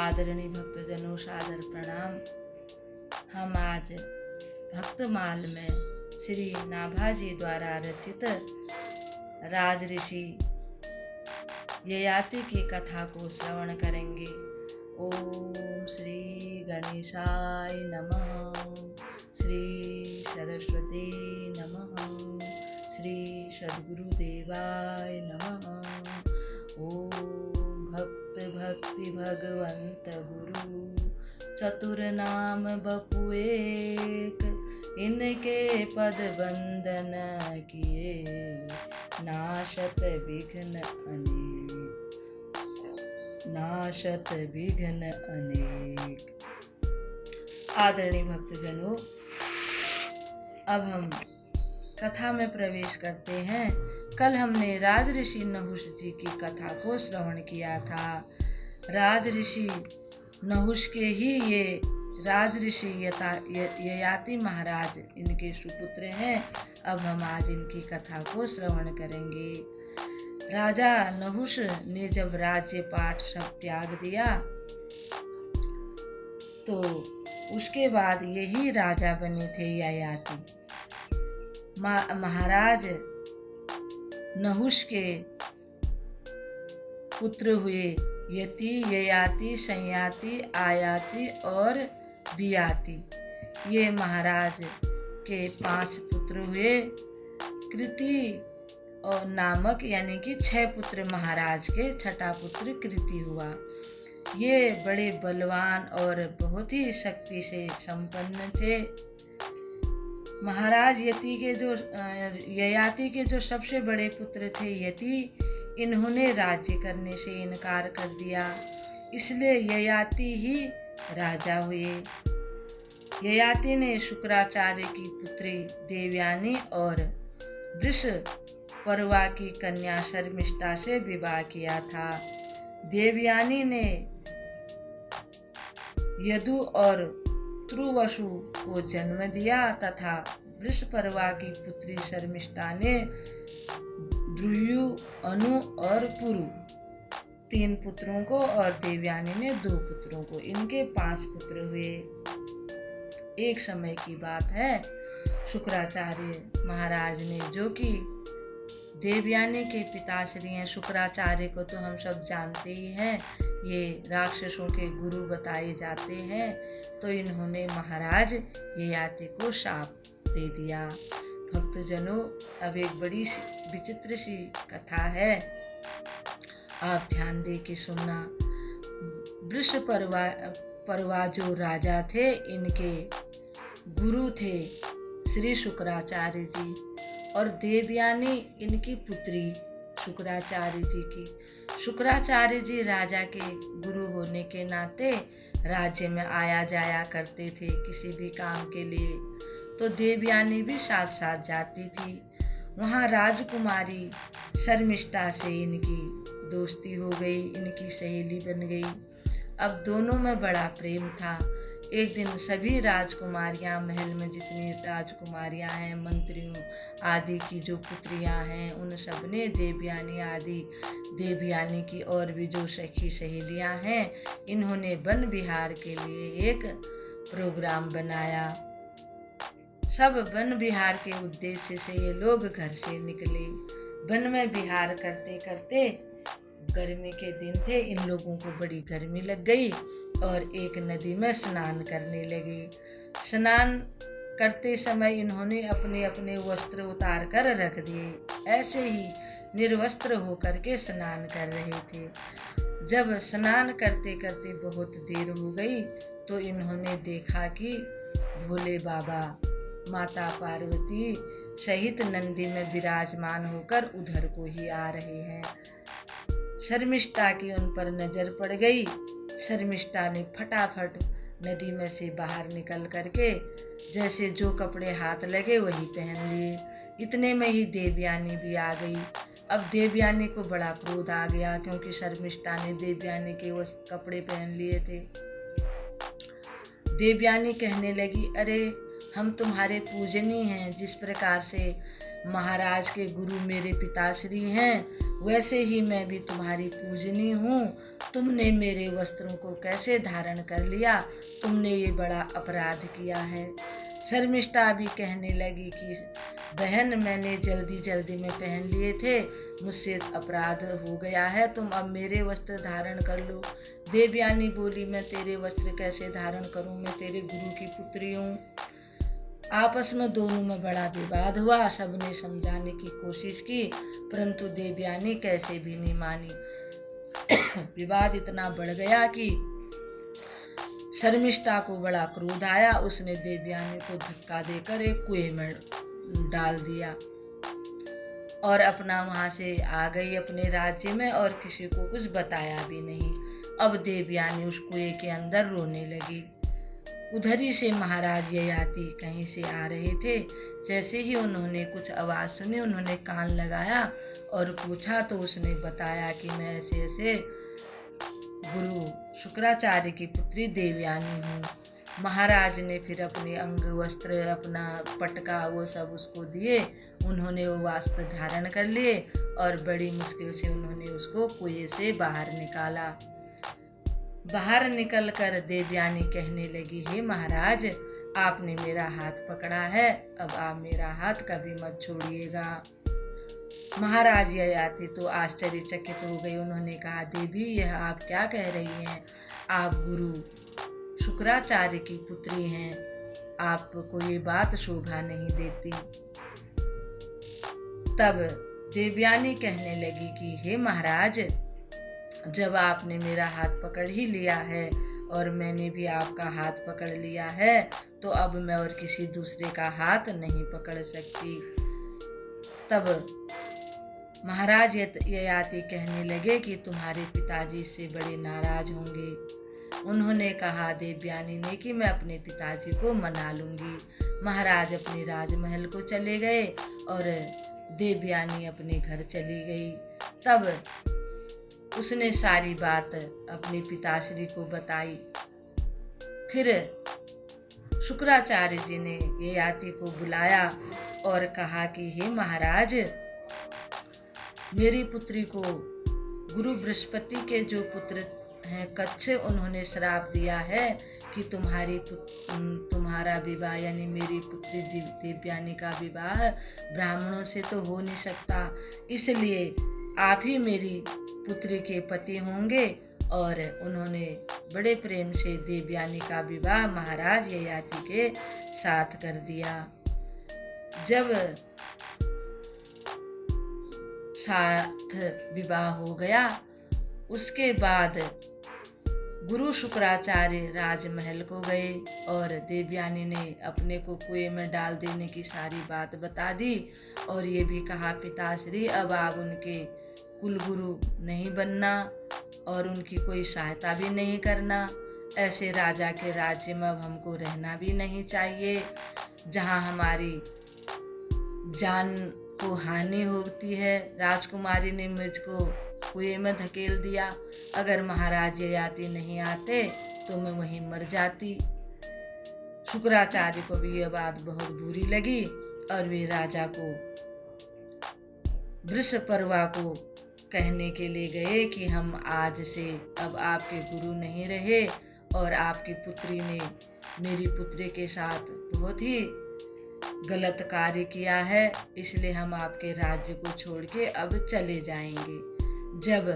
आदरणीय भक्तजनों, सादर प्रणाम। हम आज भक्तमाल में श्री नाभाजी द्वारा रचित राज ऋषि ययाति की कथा को श्रवण करेंगे। ओम श्री गणेशाय नमः, श्री सरस्वती नमः, श्री सद्गुरुदेवाय नमः। ओम भक्ति भगवंत गुरु चतुर नाम बपु एक, इनके पद वंदन किए नाशत विघ्न अनेक, नाशत विघ्न अनेक। आदरणीय भक्तजनों, अब हम कथा में प्रवेश करते हैं। कल हमने राज ऋषि नहुष जी की कथा को श्रवण किया था। राज ऋषि नहुष के ही ये राज ऋषि ययाति महाराज इनके सुपुत्र हैं। अब हम आज इनकी कथा को श्रवण करेंगे। राजा नहुष ने जब राज्य पाठ सब त्याग दिया तो उसके बाद यही राजा बने थे ययाति। महाराज नहुष के पुत्र हुए यति, ययाति, संयाति, आयाति और बियाति। ये महाराज के 5 पुत्र हुए। कृति और नामक यानी कि 6 पुत्र महाराज के, 6ठा पुत्र कृति हुआ। ये बड़े बलवान और बहुत ही शक्ति से संपन्न थे। महाराज ययाति के जो सबसे बड़े पुत्र थे यति, इन्होंने राज्य करने से इनकार कर दिया, इसलिए ययाति ही राजा हुए। ययाति ने शुक्राचार्य की पुत्री देवयानी और वृषपर्वा की कन्या शर्मिष्ठा से विवाह किया था। देवयानी ने यदु और त्रुवसु को जन्म दिया तथा वृषपर्वा की पुत्री शर्मिष्ठा ने द्रुयु, अनु और पुरु 3 पुत्रों को और देवयानी ने 2 पुत्रों को, इनके 5 पुत्र हुए। एक समय की बात है, शुक्राचार्य महाराज ने, जो कि देवयानी के पिताश्री हैं, शुक्राचार्य को तो हम सब जानते ही हैं, ये राक्षसों के गुरु बताए जाते हैं, तो इन्होंने महाराज ययाति को शाप दे दिया। भक्तजनों, अब एक बड़ी विचित्र सी कथा है, आप ध्यान दे के सुनना। वृषपर्वा जो राजा थे, इनके गुरु थे श्री शुक्राचार्य जी, और देवयानी इनकी पुत्री शुक्राचार्य जी की। शुक्राचार्य जी राजा के गुरु होने के नाते राज्य में आया जाया करते थे किसी भी काम के लिए, तो देवयानी भी साथ साथ जाती थी। वहाँ राजकुमारी शर्मिष्ठा से इनकी दोस्ती हो गई, इनकी सहेली बन गई। अब दोनों में बड़ा प्रेम था। एक दिन सभी राजकुमारियां, महल में जितनी राजकुमारियां हैं, मंत्रियों आदि की जो पुत्रियां हैं, उन सब ने देवयानी की और भी जो सखी सहेलियां हैं, इन्होंने वन विहार के लिए एक प्रोग्राम बनाया। सब वन विहार के उद्देश्य से ये लोग घर से निकले। वन में विहार करते करते, गर्मी के दिन थे, इन लोगों को बड़ी गर्मी लग गई और एक नदी में स्नान करने लगे। स्नान करते समय इन्होंने अपने अपने वस्त्र उतार कर रख दिए। ऐसे ही निर्वस्त्र होकर के स्नान कर रहे थे। जब स्नान करते करते बहुत देर हो गई तो इन्होंने देखा कि भोले बाबा माता पार्वती सहित नंदी में विराजमान होकर उधर को ही आ रहे हैं। शर्मिष्ठा की उन पर नजर पड़ गई। शर्मिष्ठा ने फटाफट नदी में से बाहर निकल करके जैसे जो कपड़े हाथ लगे वही पहन लिए। इतने में ही देवयानी भी आ गई। अब देवयानी को बड़ा क्रोध आ गया, क्योंकि शर्मिष्ठा ने देवयानी के वो कपड़े पहन लिए थे। देवयानी कहने लगी, अरे हम तुम्हारे पूजनीय हैं। जिस प्रकार से महाराज के गुरु मेरे पिताश्री हैं, वैसे ही मैं भी तुम्हारी पूजनीय हूँ। तुमने मेरे वस्त्रों को कैसे धारण कर लिया? तुमने ये बड़ा अपराध किया है। शर्मिष्ठा भी कहने लगी कि बहन, मैंने जल्दी जल्दी में पहन लिए थे, मुझसे अपराध हो गया है, तुम अब मेरे वस्त्र धारण कर लो। देवयानी बोली, मैं तेरे वस्त्र कैसे धारण करूं? मैं तेरे गुरु की पुत्री हूँ। आपस में दोनों में बड़ा विवाद हुआ। सबने समझाने की कोशिश की, परंतु देवयानी कैसे भी नहीं मानी। विवाद इतना बढ़ गया कि शर्मिष्ठा को बड़ा क्रोध आया। उसने देवयानी को धक्का देकर एक कुएं में डाल दिया और अपना वहां से आ गई अपने राज्य में, और किसी को कुछ बताया भी नहीं। अब देवयानी उस कुएं के अंदर रोने लगी। उधर ही से महाराज ययाति कहीं से आ रहे थे। जैसे ही उन्होंने कुछ आवाज़ सुनी, उन्होंने कान लगाया और पूछा, तो उसने बताया कि मैं ऐसे ऐसे गुरु शुक्राचार्य की पुत्री देवयानी हूँ। महाराज ने फिर अपने अंग वस्त्र, अपना पटका, वो सब उसको दिए। उन्होंने वो वस्त्र धारण कर लिए और बड़ी मुश्किल से उन्होंने उसको कुएं से बाहर निकाला। बाहर निकलकर देवयानी कहने लगी, हे महाराज, आपने मेरा हाथ पकड़ा है, अब आप मेरा हाथ कभी मत छोड़िएगा। महाराज ययाति तो आश्चर्यचकित हो गए। उन्होंने कहा, देवी, यह आप क्या कह रही हैं? आप गुरु शुक्राचार्य की पुत्री हैं, आपको ये बात शोभा नहीं देती। तब देवयानी कहने लगी कि हे महाराज, जब आपने मेरा हाथ पकड़ ही लिया है और मैंने भी आपका हाथ पकड़ लिया है, तो अब मैं और किसी दूसरे का हाथ नहीं पकड़ सकती। तब महाराज ययाति कहने लगे कि तुम्हारे पिताजी इससे बड़े नाराज होंगे। उन्होंने कहा देवयानी ने कि मैं अपने पिताजी को मना लूंगी। महाराज अपने राजमहल को चले गए और देवयानी अपने घर चली गई। तब उसने सारी बात अपने पिताश्री को बताई। फिर शुक्राचार्य जी ने ययाति को बुलाया और कहा कि हे महाराज, मेरी पुत्री को गुरु बृहस्पति के जो पुत्र हैं कच्छ, उन्होंने श्राप दिया है कि तुम्हारा विवाह, यानी मेरी पुत्री देवयानी का विवाह ब्राह्मणों से तो हो नहीं सकता, इसलिए आप ही मेरी पुत्री के पति होंगे। और उन्होंने बड़े प्रेम से देवयानी का विवाह महाराज ययाति के साथ कर दिया। जब साथ विवाह हो गया, उसके बाद गुरु शुक्राचार्य राजमहल को गए और देवयानी ने अपने को कुएं में डाल देने की सारी बात बता दी और ये भी कहा, पिताश्री, अब आप उनके कुलगुरु नहीं बनना और उनकी कोई सहायता भी नहीं करना। ऐसे राजा के राज्य में अब हमको रहना भी नहीं चाहिए, जहाँ हमारी जान को हानि होती है। राजकुमारी ने मुझको कुएं में धकेल दिया, अगर महाराज ययाति नहीं आते तो मैं वहीं मर जाती। शुक्राचार्य को भी यह बात बहुत बुरी लगी और वे राजा को वृषपर्वा को कहने के लिए गए कि हम आज से अब आपके गुरु नहीं रहे और आपकी पुत्री ने मेरी पुत्री के साथ बहुत ही गलत कार्य किया है, इसलिए हम आपके राज्य को छोड़ के अब चले जाएंगे। जब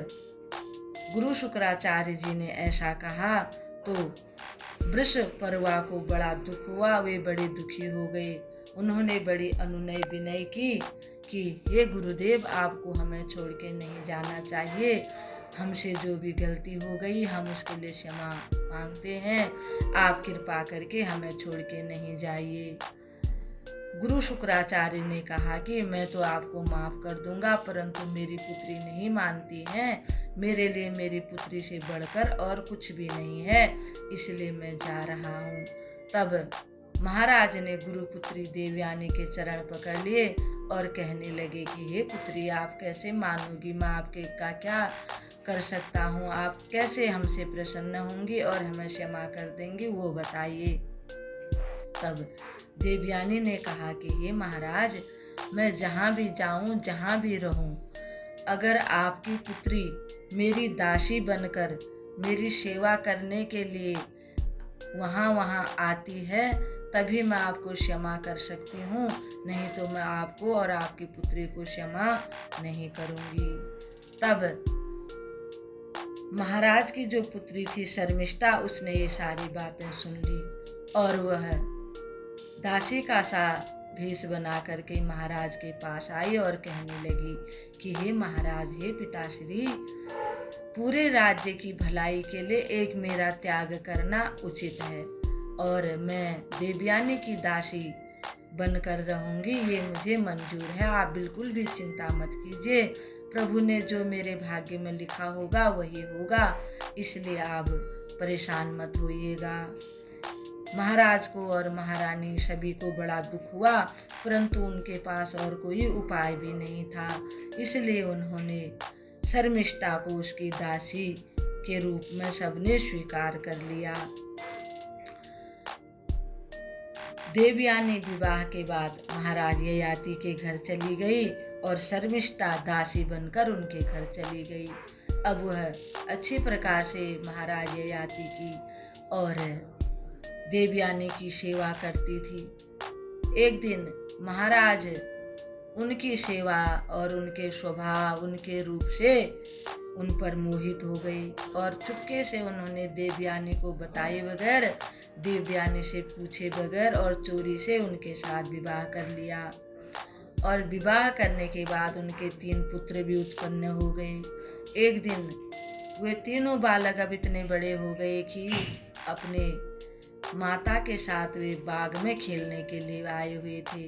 गुरु शुक्राचार्य जी ने ऐसा कहा तो वृषपर्वा को बड़ा दुख हुआ, वे बड़े दुखी हो गए। उन्होंने बड़ी अनुनय विनय की कि हे गुरुदेव, आपको हमें छोड़ के नहीं जाना चाहिए, हमसे जो भी गलती हो गई हम उसके लिए क्षमा मांगते हैं, आप कृपा करके हमें छोड़ के नहीं जाइए। गुरु शुक्राचार्य ने कहा कि मैं तो आपको माफ़ कर दूंगा, परंतु मेरी पुत्री नहीं मानती हैं, मेरे लिए मेरी पुत्री से बढ़कर और कुछ भी नहीं है, इसलिए मैं जा रहा हूँ। तब महाराज ने गुरु पुत्री देवयानी के चरण पकड़ लिए और कहने लगे कि हे पुत्री, आप कैसे मानोगी, मैं आपके का क्या कर सकता हूँ, आप कैसे हमसे प्रसन्न होंगी और हमें क्षमा कर देंगी, वो बताइए। तब देवयानी ने कहा कि हे महाराज, मैं जहाँ भी जाऊँ, जहाँ भी रहूँ, अगर आपकी पुत्री मेरी दासी बनकर मेरी सेवा करने के लिए वहाँ आती है, तभी मैं आपको क्षमा कर सकती हूँ, नहीं तो मैं आपको और आपकी पुत्री को क्षमा नहीं करूँगी। तब महाराज की जो पुत्री थी शर्मिष्ठा, उसने ये सारी बातें सुन ली और वह दासी का सा भेष बना करके महाराज के पास आई और कहने लगी कि हे महाराज, हे पिताश्री, पूरे राज्य की भलाई के लिए एक मेरा त्याग करना उचित है और मैं देवयानी की दासी बनकर रहूंगी, ये मुझे मंजूर है। आप बिल्कुल भी चिंता मत कीजिए, प्रभु ने जो मेरे भाग्य में लिखा होगा वही होगा, इसलिए आप परेशान मत होइएगा। महाराज को और महारानी सभी को बड़ा दुख हुआ, परंतु उनके पास और कोई उपाय भी नहीं था, इसलिए उन्होंने शर्मिष्ठा को उसकी दासी के रूप में सबने स्वीकार कर लिया। देवयानी विवाह के बाद महाराज ययाति के घर चली गई और शर्मिष्ठा दासी बनकर उनके घर चली गई। अब वह अच्छी प्रकार से महाराज ययाति की और देवयानी की सेवा करती थी। एक दिन महाराज उनकी सेवा और उनके स्वभाव, उनके रूप से उन पर मोहित हो गई और चुपके से उन्होंने देवयानी को बताए बगैर, देवयानी से पूछे बगैर और चोरी से उनके साथ विवाह कर लिया। और विवाह करने के बाद उनके 3 पुत्र भी उत्पन्न हो गए। एक दिन वे तीनों बालक अब इतने बड़े हो गए कि अपने माता के साथ वे बाग में खेलने के लिए आए हुए थे।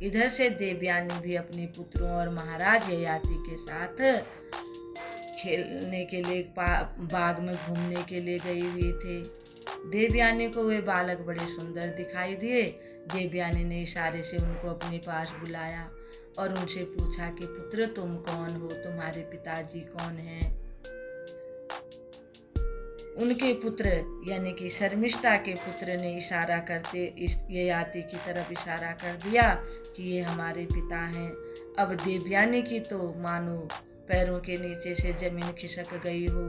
इधर से देवयानी भी अपने पुत्रों और महाराज ययाति के साथ खेलने के लिए बाग में घूमने के लिए गई हुई थे। देवयानी को वे बालक बड़े सुंदर दिखाई दिए। देवयानी ने इशारे से उनको अपने पास बुलाया और उनसे पूछा कि पुत्र, तुम कौन हो, तुम्हारे पिताजी कौन हैं? उनके पुत्र यानी कि शर्मिष्ठा के पुत्र ने इशारा करते ययाति की तरफ इशारा कर दिया कि ये हमारे पिता हैं। अब देवयानी की तो मानो पैरों के नीचे से जमीन खिसक गई हो,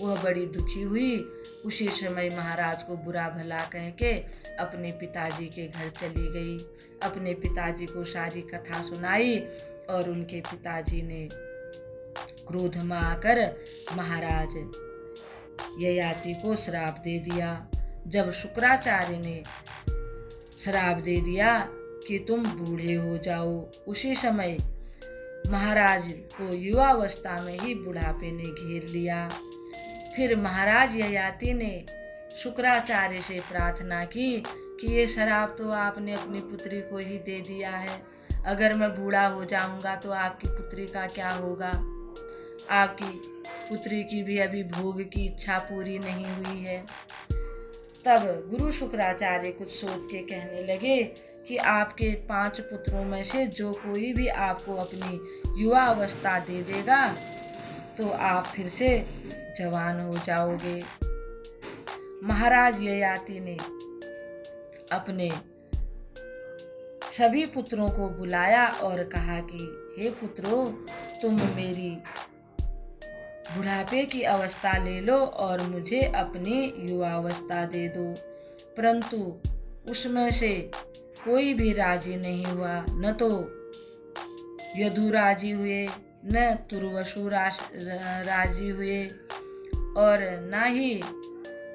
वह बड़ी दुखी हुई। उसी समय महाराज को बुरा भला कह के अपने पिताजी के घर चली गई, अपने पिताजी को सारी कथा सुनाई और उनके पिताजी ने क्रोध में आकर महाराज ययाति को श्राप दे दिया। जब शुक्राचार्य ने श्राप दे दिया कि तुम बूढ़े हो जाओ, उसी समय महाराज को युवावस्था में ही बुढ़ापे ने घेर लिया। फिर महाराज ययाति ने शुक्राचार्य से प्रार्थना की कि ये श्राप तो आपने अपनी पुत्री को ही दे दिया है, अगर मैं बूढ़ा हो जाऊंगा तो आपकी पुत्री का क्या होगा? आपकी पुत्री की भी अभी भोग की इच्छा पूरी नहीं हुई है। तब गुरु शुक्राचार्य कुछ सोच के कहने लगे कि आपके 5 पुत्रों में से जो कोई भी आपको अपनी युवा अवस्था दे देगा तो आप फिर से जवान हो जाओगे। महाराज ययाति ने अपने सभी पुत्रों को बुलाया और कहा कि हे पुत्रों, तुम मेरी बुढ़ापे की अवस्था ले लो और मुझे अपनी युवावस्था दे दो। परंतु उसमें से कोई भी राजी नहीं हुआ, न तो यदु राजी हुए, न तुर्वसु राजी हुए और न ही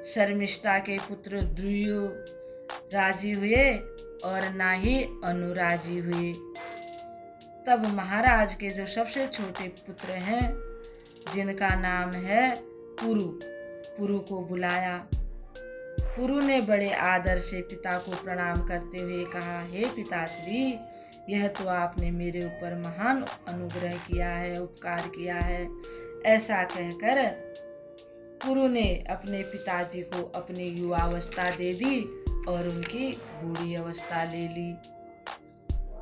शर्मिष्ठा के पुत्र द्रुयो राजी हुए और न ही अनु राजी हुए। तब महाराज के जो सबसे छोटे पुत्र हैं, जिनका नाम है पुरु को बुलाया। पुरु ने बड़े आदर से पिता को प्रणाम करते हुए कहा, हे पिताश्री, यह तो आपने मेरे ऊपर महान अनुग्रह किया है, उपकार किया है। ऐसा कहकर पुरु ने अपने पिताजी को अपनी युवावस्था दे दी और उनकी बूढ़ी अवस्था ले ली।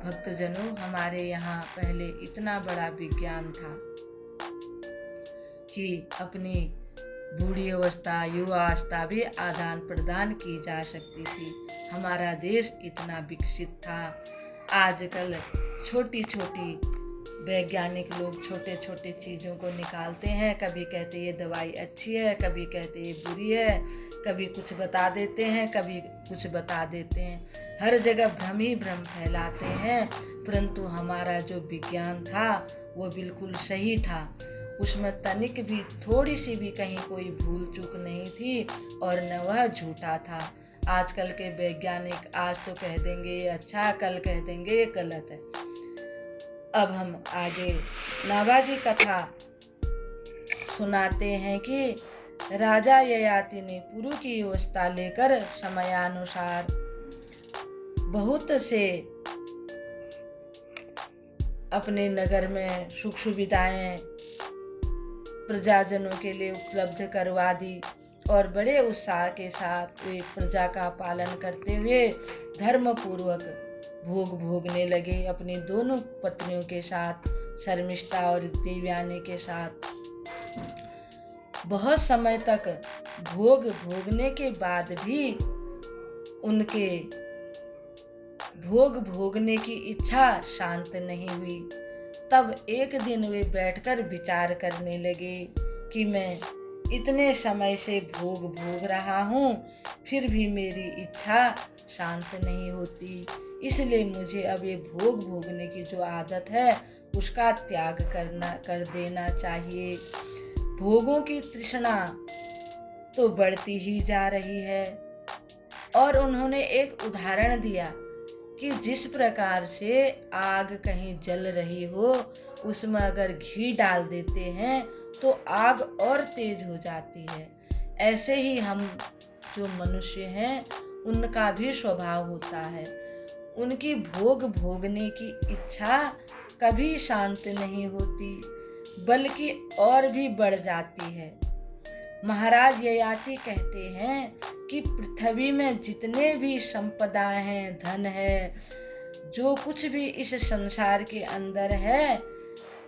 भक्तजनों, हमारे यहाँ पहले इतना बड़ा विज्ञान था कि अपनी बूढ़ी अवस्था, युवावस्था भी आदान प्रदान की जा सकती थी। हमारा देश इतना विकसित था। आजकल छोटी छोटी वैज्ञानिक लोग छोटे छोटे चीज़ों को निकालते हैं, कभी कहते ये दवाई अच्छी है, कभी कहते ये बुरी है, कभी कुछ बता देते हैं, कभी कुछ बता देते हैं। हर जगह भ्रम ही भ्रम फैलाते हैं, परंतु हमारा जो विज्ञान था वो बिल्कुल सही था। उसमें तनिक भी थोड़ी सी भी कहीं कोई भूल चूक नहीं थी और न वह झूठा था। आजकल के वैज्ञानिक आज तो कह देंगे ये अच्छा, कल कह देंगे ये गलत है। अब हम आगे नाभाजी कथा सुनाते हैं कि राजा ययाति ने पुरु की अवस्था लेकर समयानुसार बहुत से अपने नगर में सुख सुविधाएं प्रजाजनों के लिए उपलब्ध करवा दी और बड़े उत्साह के साथ वे प्रजा का पालन करते हुए धर्म पूर्वक भोग भोगने लगे अपनी दोनों पत्नियों के साथ, शर्मिष्ठा और देवयानी के साथ। बहुत समय तक भोग भोगने के बाद भी उनके भोग भोगने की इच्छा शांत नहीं हुई। तब एक दिन वे बैठकर विचार करने लगे कि मैं इतने समय से भोग भोग रहा हूँ, फिर भी मेरी इच्छा शांत नहीं होती, इसलिए मुझे अब ये भोग भोगने की जो आदत है उसका त्याग कर देना चाहिए। भोगों की तृष्णा तो बढ़ती ही जा रही है। और उन्होंने एक उदाहरण दिया कि जिस प्रकार से आग कहीं जल रही हो, उसमें अगर घी डाल देते हैं तो आग और तेज हो जाती है। ऐसे ही हम जो मनुष्य हैं उनका भी स्वभाव होता है। उनकी भोग भोगने की इच्छा कभी शांत नहीं होती, बल्कि और भी बढ़ जाती है। महाराज ययाति कहते हैं कि पृथ्वी में जितने भी संपदाएं हैं, धन है, जो कुछ भी इस संसार के अंदर है,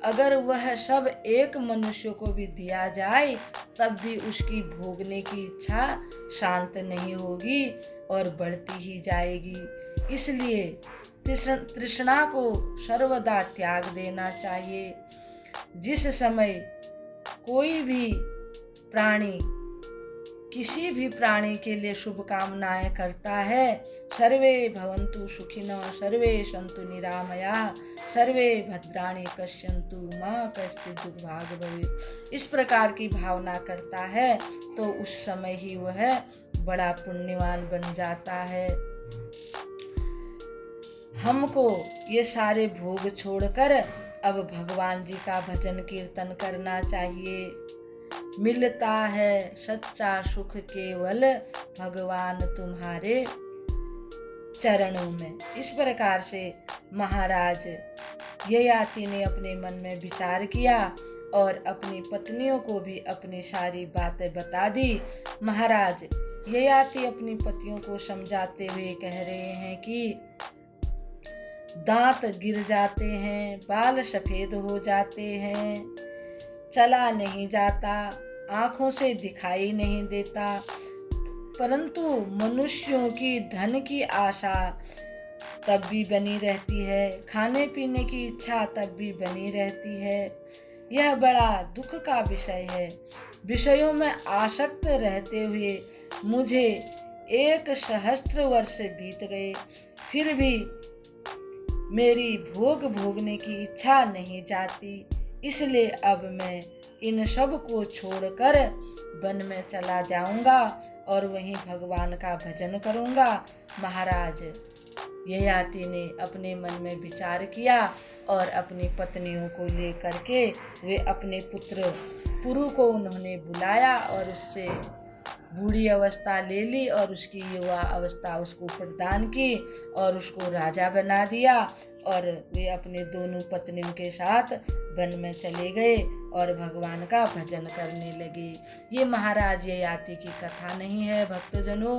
अगर वह सब एक मनुष्य को भी दिया जाए तब भी उसकी भोगने की इच्छा शांत नहीं होगी और बढ़ती ही जाएगी। इसलिए तृष्णा को सर्वदा त्याग देना चाहिए। जिस समय कोई भी प्राणी किसी भी प्राणी के लिए शुभकामनाएं करता है, सर्वे भवन्तु सुखिनः, सर्वे सन्तु निरामयाः, सर्वे भद्राणि पश्यन्तु मा कश्चित् दुर्भाग् भवेत्, इस प्रकार की भावना करता है तो उस समय ही वह बड़ा पुण्यवान बन जाता है। हमको ये सारे भोग छोड़कर अब भगवान जी का भजन कीर्तन करना चाहिए। मिलता है सच्चा सुख केवल भगवान तुम्हारे चरणों में। इस प्रकार से महाराज ययाति ने अपने मन में विचार किया और अपनी पत्नियों को भी अपनी सारी बातें बता दी। महाराज ययाति अपनी पतियों को समझाते हुए कह रहे हैं कि दांत गिर जाते हैं, बाल सफेद हो जाते हैं, चला नहीं जाता, आँखों से दिखाई नहीं देता, परंतु मनुष्यों की धन की आशा तब भी बनी रहती है, खाने पीने की इच्छा तब भी बनी रहती है। यह बड़ा दुख का विषय है। विषयों में आसक्त रहते हुए मुझे 1 सहस्त्र वर्ष बीत गए, फिर भी मेरी भोग भोगने की इच्छा नहीं जाती। इसलिए अब मैं इन सब को छोड़कर वन में चला जाऊंगा और वहीं भगवान का भजन करूंगा। महाराज ययाति ने अपने मन में विचार किया और अपनी पत्नियों को लेकर के वे अपने पुत्र पुरु को उन्होंने बुलाया और उससे बूढ़ी अवस्था ले ली और उसकी युवा अवस्था उसको प्रदान की और उसको राजा बना दिया और वे अपने दोनों पत्नियों के साथ वन में चले गए और भगवान का भजन करने लगे। ये महाराज ययाति की कथा नहीं है भक्तजनों,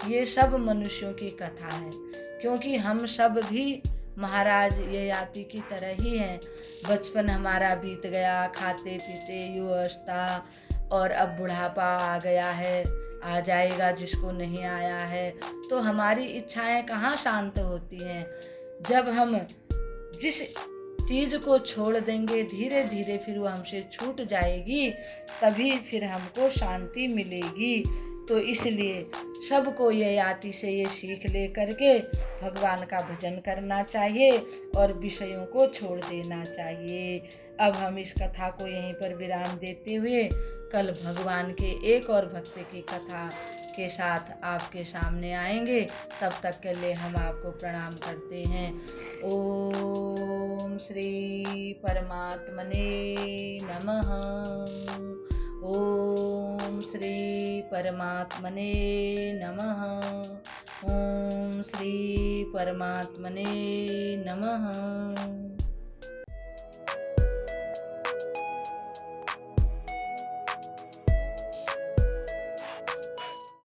ये सब मनुष्यों की कथा है, क्योंकि हम सब भी महाराज ययाति की तरह ही हैं। बचपन हमारा बीत गया, खाते पीते युवावस्था, और अब बुढ़ापा आ गया है, आ जाएगा जिसको नहीं आया है। तो हमारी इच्छाएं कहाँ शांत होती हैं। जब हम जिस चीज़ को छोड़ देंगे धीरे धीरे फिर वो हमसे छूट जाएगी, तभी फिर हमको शांति मिलेगी। तो इसलिए सबको ये आती से ये सीख ले करके भगवान का भजन करना चाहिए और विषयों को छोड़ देना चाहिए। अब हम इस कथा को यहीं पर विराम देते हुए कल भगवान के एक और भक्त की कथा के साथ आपके सामने आएंगे। तब तक के लिए हम आपको प्रणाम करते हैं। ओम श्री परमात्मने नमः। ओम श्री परमात्मने नमः। ओम श्री परमात्मने नमः।